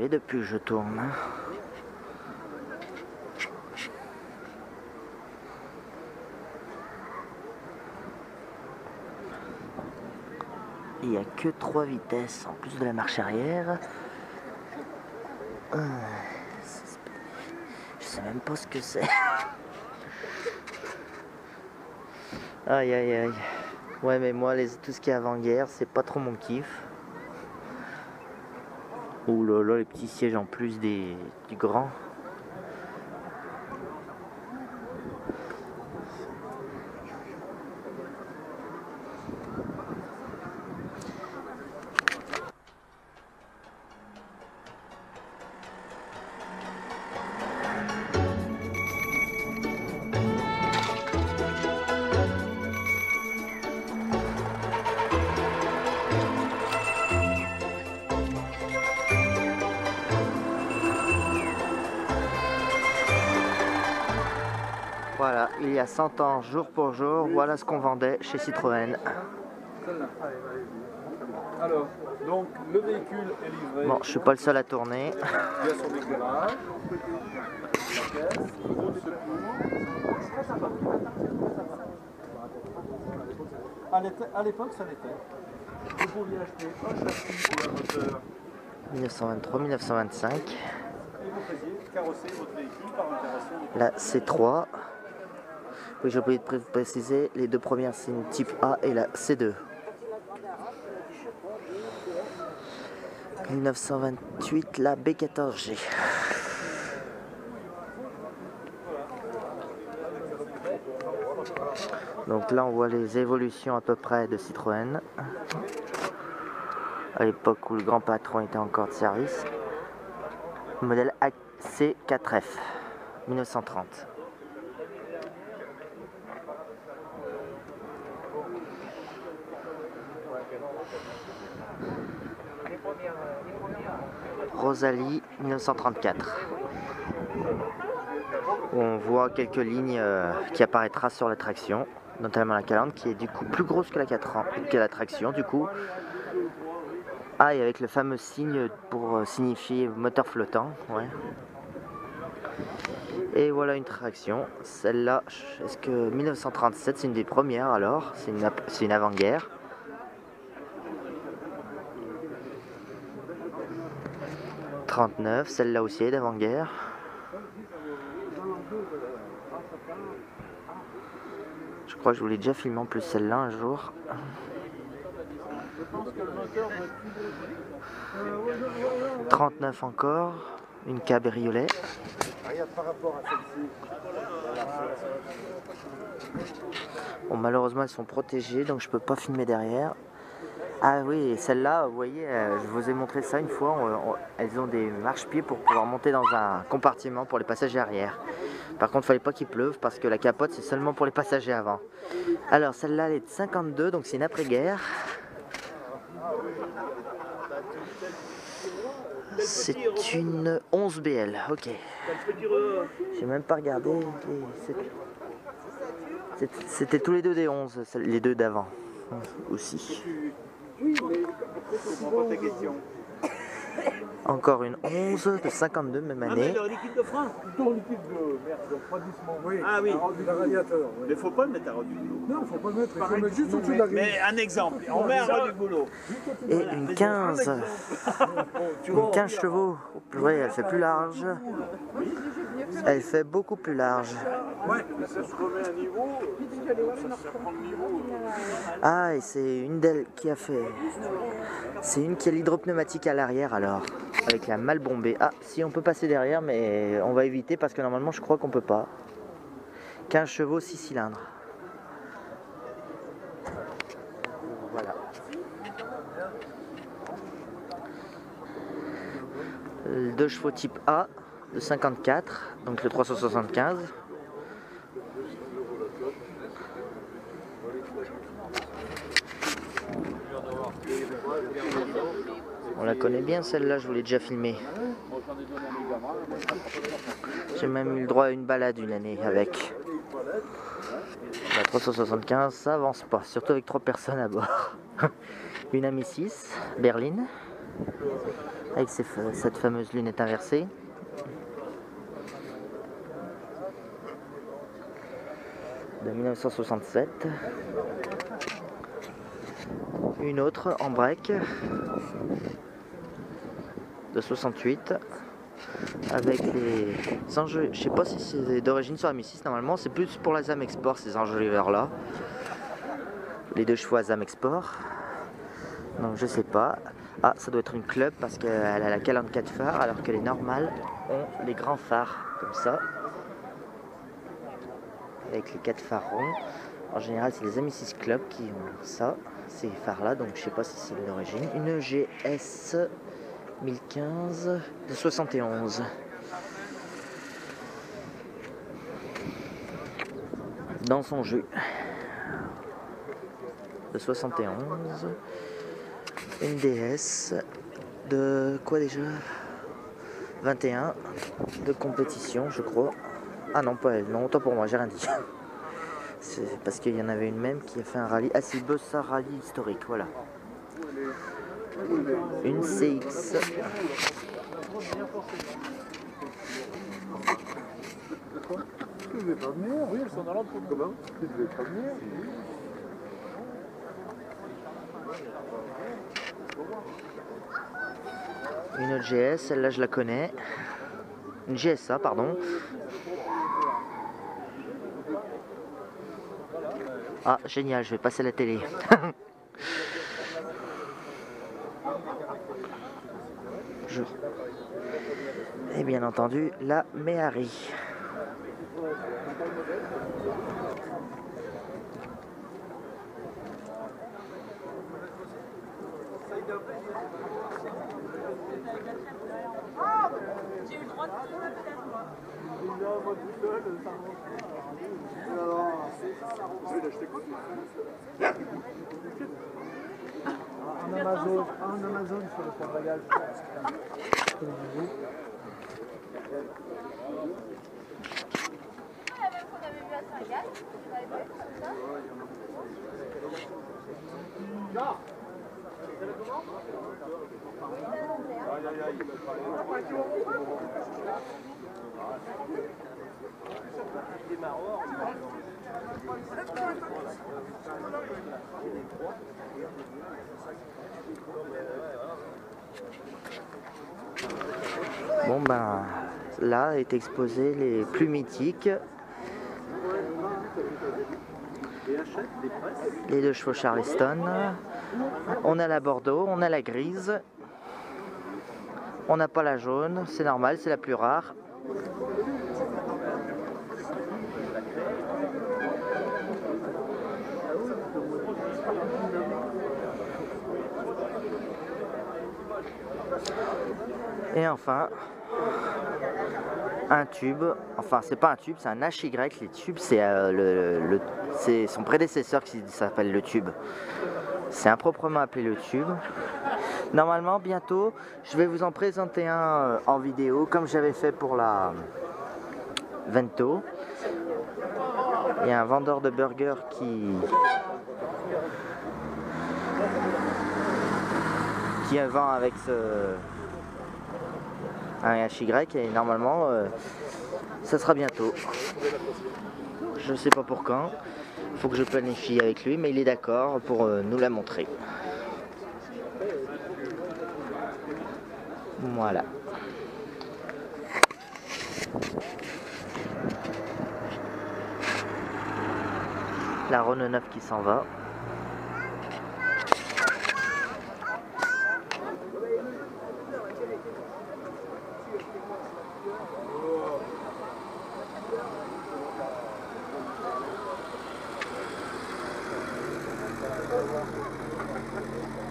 désolé depuis que je tourne. Il n'y a que 3 vitesses en plus de la marche arrière. Je sais même pas ce que c'est. Aïe aïe aïe. Ouais, mais moi tout ce qui est avant-guerre, c'est pas trop mon kiff. Ouh là là, les petits sièges en plus du grand. Voilà, il y a 100 ans, jour pour jour, voilà ce qu'on vendait chez Citroën. Alors, donc le véhicule est livré. Bon, je suis pas le seul à tourner. Il y a son éclairage, la caisse, le bout de secours. À l'époque, ça l'était. Vous pouviez acheter un châssis pour un moteur. 1923-1925. Et vous faisiez carrosser votre véhicule par opération de... La C3. Oui, j'ai oublié de préciser, les deux premières c'est une type A et la C2. 1928, la B14G. Donc là on voit les évolutions à peu près de Citroën. À l'époque où le grand patron était encore de service. Modèle AC4F, 1930. Rosalie, 1934. Où on voit quelques lignes qui apparaîtra sur la traction, notamment la calandre qui est du coup plus grosse que la traction du coup. Ah, et avec le fameux signe pour signifier moteur flottant, ouais. Et voilà une traction. Celle-là, est-ce que 1937 c'est une des premières alors? C'est une avant-guerre. Celle-là aussi est d'avant-guerre. Je crois que je voulais déjà filmer en plus celle-là un jour. 39 encore, une cabriolet. Bon, malheureusement elles sont protégées donc je peux pas filmer derrière. Ah oui, celle-là, vous voyez, je vous ai montré ça une fois, elles ont des marchepieds pour pouvoir monter dans un compartiment pour les passagers arrière. Par contre, il fallait pas qu'il pleuve parce que la capote, c'est seulement pour les passagers avant. Alors, celle-là, elle est de 52, donc c'est une après-guerre. C'est une 11BL, ok. J'ai même pas regardé. C'était tous les deux des 11, les deux d'avant aussi. Encore une 11 de 52, même année. Ah, mais le liquide de frein. Plutôt liquide de merde, de refroidissement. Oui. Ah oui. Le radiateur. Oui. Mais faut pas le mettre à ras du boulot. Non, faut pas le mettre. Il faut mettre juste au-dessus de la grille. Mais un exemple, on met à ras du boulot. Et une 15. Une 15 chevaux. Oui, elle fait plus large. Elle fait beaucoup plus large. Ouais, ça se remet à niveau. Ça prend le niveau. Ah, et c'est une d'elles qui a fait. C'est une qui a l'hydropneumatique à l'arrière alors. Avec la mal bombée. Ah, si on peut passer derrière, mais on va éviter parce que normalement je crois qu'on peut pas. 15 chevaux, 6 cylindres. Voilà. Le 2 chevaux type A de 54, donc le 375. On la connaît bien celle-là, je vous l'ai déjà filmée. J'ai même eu le droit à une balade une année avec. La 375, ça avance pas, surtout avec 3 personnes à bord. Une Ami 6, berline. avec cette fameuse lunette inversée. De 1967. Une autre en break de 68 avec les enjeux. Je sais pas si c'est d'origine sur la Mi-6, normalement c'est plus pour la ZAM Export ces enjoliveurs là. Les 2 chevaux à ZAM Export. Donc je sais pas. Ah, ça doit être une club parce qu'elle a la calandre 4 phares alors que les normales ont les grands phares comme ça. Avec les 4 phares ronds. En général c'est les Ami6 Club qui ont ça, ces phares là, donc je sais pas si c'est d'origine. Une GS 1015 de 71. Dans son jus. De 71. Une DS de quoi déjà? 21 de compétition je crois. Ah non pas elle, non autant pour moi, j'ai rien dit. C'est parce qu'il y en avait une même qui a fait un rallye. Ah c'est Bossa Rallye historique, voilà. Une CX. Tu devais pas venir? Oui, elles sont dans l'entrée. Comment? Tu devais pas venir? Une autre GS, celle-là je la connais. Une GSA, pardon. Ah, génial, je vais passer à la télé. Et bien entendu, la Méhari. J'ai eu le droit de tout peut-être moi. En Amazon sur le porte-bagages. La même qu'on avait vu à Saint-Gall, vous avez pas vu comme ça? Bon ben, là est exposé les plus mythiques. Les 2 chevaux Charleston. On a la Bordeaux, on a la grise. On n'a pas la jaune, c'est normal, c'est la plus rare. Et enfin, un tube, enfin c'est pas un tube, c'est un HY, les tubes c'est c'est son prédécesseur qui s'appelle le tube. C'est improprement appelé le tube. Normalement bientôt je vais vous en présenter un en vidéo comme j'avais fait pour la Vento. Il y a un vendeur de burgers qui vend avec un HY et normalement ça sera bientôt. Je sais pas pour quand, il faut que je planifie avec lui, mais il est d'accord pour nous la montrer. Voilà. La Renault 9 qui s'en va.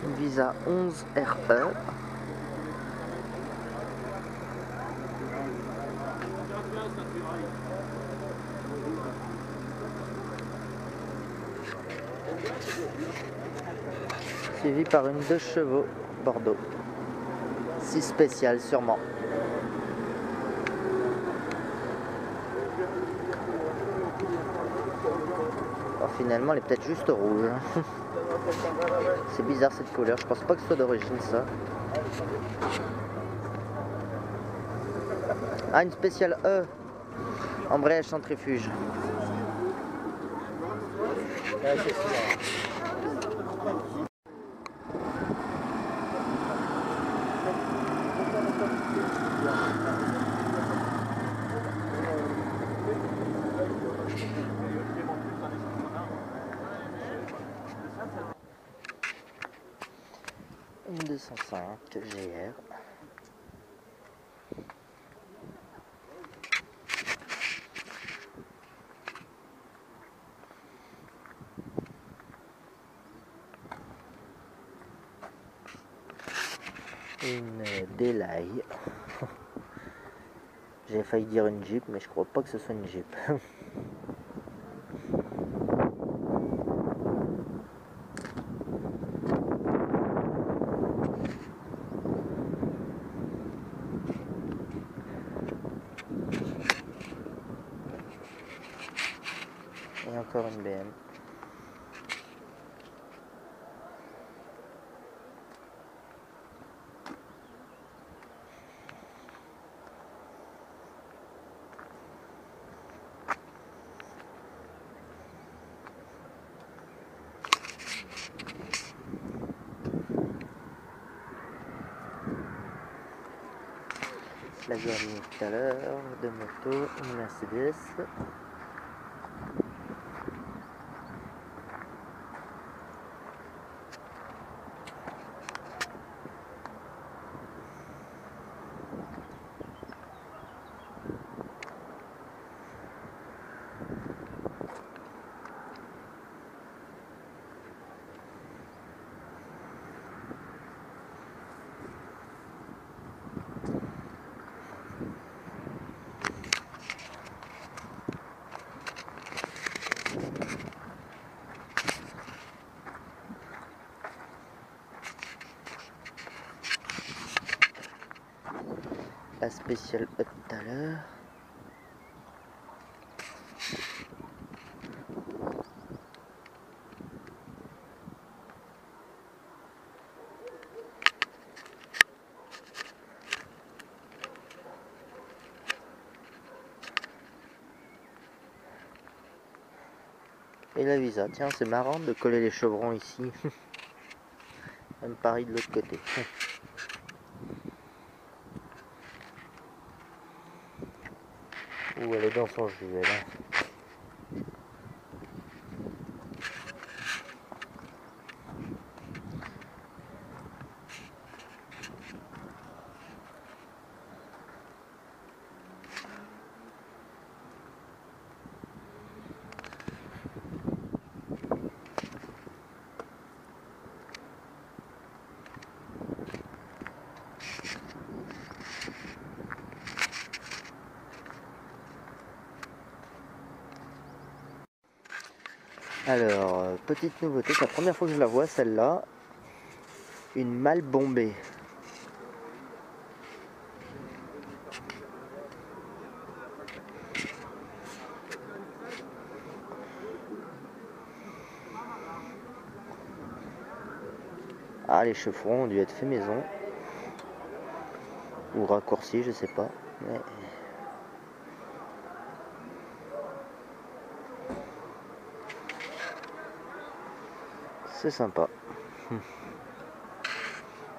Une Visa 11 RE. Suivi par une 2 chevaux Bordeaux. 6 spéciales sûrement. Alors, finalement elle est peut-être juste rouge. C'est bizarre cette couleur, je pense pas que ce soit d'origine ça. Ah, une spéciale E. Embrayage centrifuge. Ouais, c'est ça. Une 205 GR. Une Delay. J'ai failli dire une Jeep, mais je crois pas que ce soit une Jeep. Et encore une BM. La dernière tout à l'heure de moto, une Mercedes. La spéciale E tout à l'heure. Et la Visa, tiens, c'est marrant de coller les chevrons ici. Même pareil de l'autre côté. Ouh, elle est dans son jus, elle. Alors, petite nouveauté, c'est la première fois que je la vois celle-là. Une malle bombée. Ah, les chevrons ont dû être faits maison. Ou raccourcis, je sais pas. Mais... c'est sympa. C'est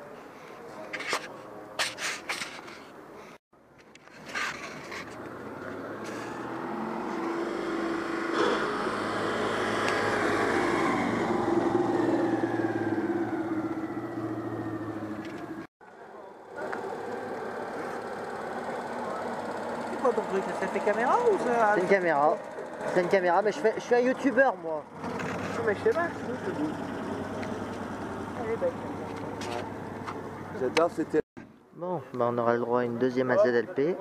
quoi ton truc? Ça fait caméra ou ça? C'est une caméra. C'est une caméra, mais je suis un youtubeur moi. Non mais je sais pas, je te dis. Elle est belle. J'adore cette... Bon, bah on aura le droit à une deuxième AZLP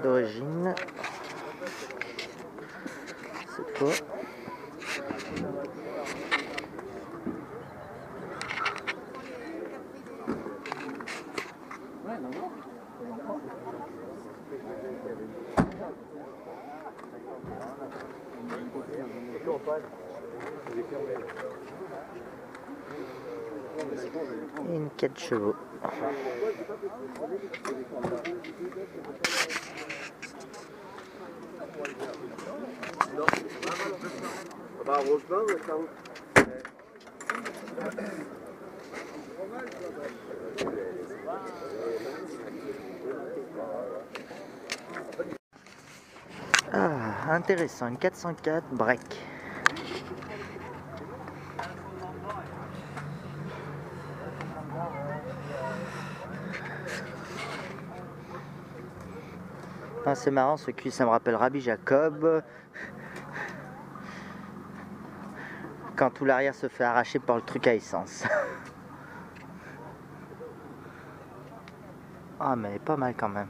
d'origine. Cette fois. Ouais, non, non. Et une 4 chevaux. Ah, intéressant, une 404 break. Ah, c'est marrant, ce cul, ça me rappelle Rabbi Jacob. Quand tout l'arrière se fait arracher par le truc à essence. Ah, mais pas mal quand même.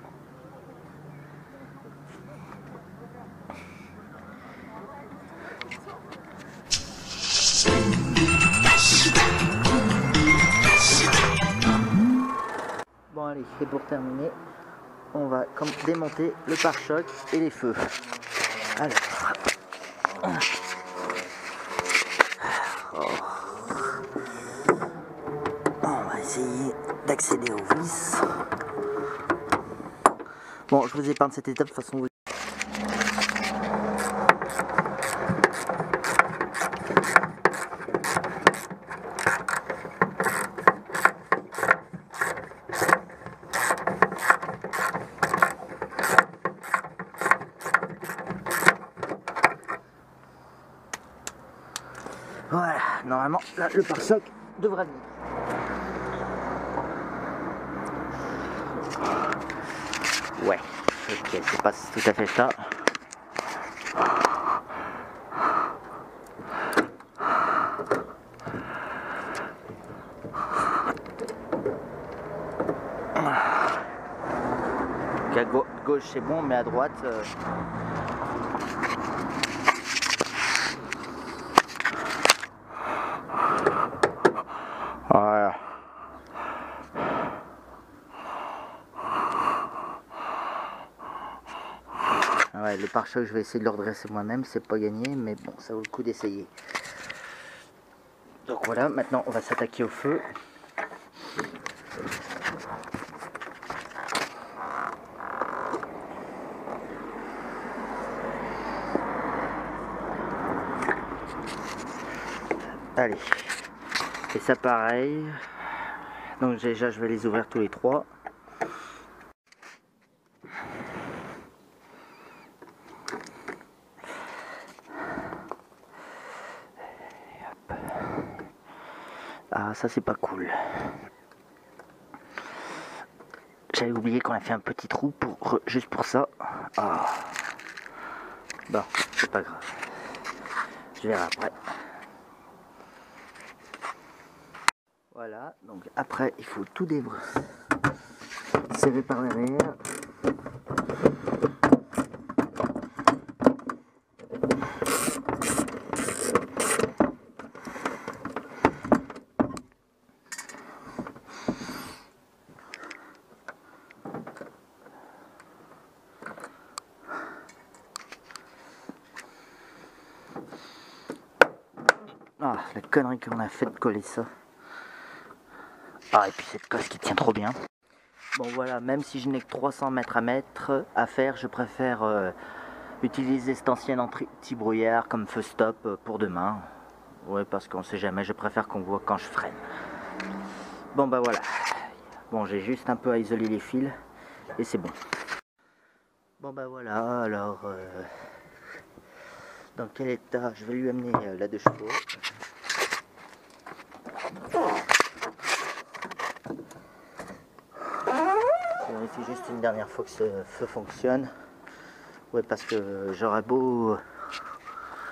Bon allez, et pour terminer, on va démonter le pare-choc et les feux. Alors, on va essayer d'accéder aux vis. Bon, je vous épargne cette étape de toute façon. Voilà, normalement, là, le pare-choc devra venir. Ouais, ok, c'est pas tout à fait ça. Donc à gauche c'est bon, mais à droite... Voilà. Ouais, le pare-choc, je vais essayer de le redresser moi-même, c'est pas gagné, mais bon, ça vaut le coup d'essayer. Donc voilà, maintenant on va s'attaquer au feu. Allez, et ça pareil. Donc déjà je vais les ouvrir tous les trois. Ah, ça c'est pas cool. J'avais oublié qu'on a fait un petit trou juste pour ça. Ah. Bon, c'est pas grave. Je verrai après. Voilà, donc après il faut tout serrer par derrière. Ah, la connerie qu'on a fait de coller ça. Ah, et puis cette cosse qui tient trop bien. Bon voilà, même si je n'ai que 300 mètres à faire, je préfère utiliser cet ancien anti-brouillard comme feu stop pour demain. Ouais, parce qu'on sait jamais, je préfère qu'on voit quand je freine. Bon bah voilà. Bon, j'ai juste un peu à isoler les fils et c'est bon. Bon bah voilà, alors... dans quel état? Je vais lui amener la 2 chevaux. Je vérifie juste une dernière fois que ce feu fonctionne. Ouais, parce que j'aurais beau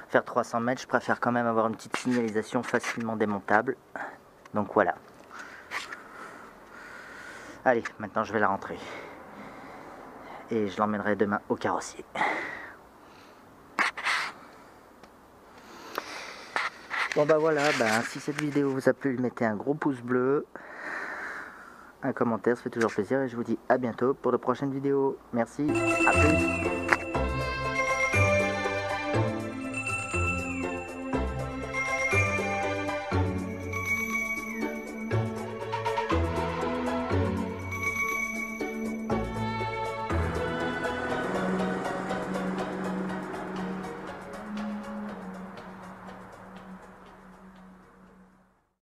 faire 300 mètres, je préfère quand même avoir une petite signalisation facilement démontable. Donc voilà. Allez, maintenant je vais la rentrer. Et je l'emmènerai demain au carrossier. Bon bah voilà, si cette vidéo vous a plu, mettez un gros pouce bleu, un commentaire, ça fait toujours plaisir et je vous dis à bientôt pour de prochaines vidéos. Merci, à plus.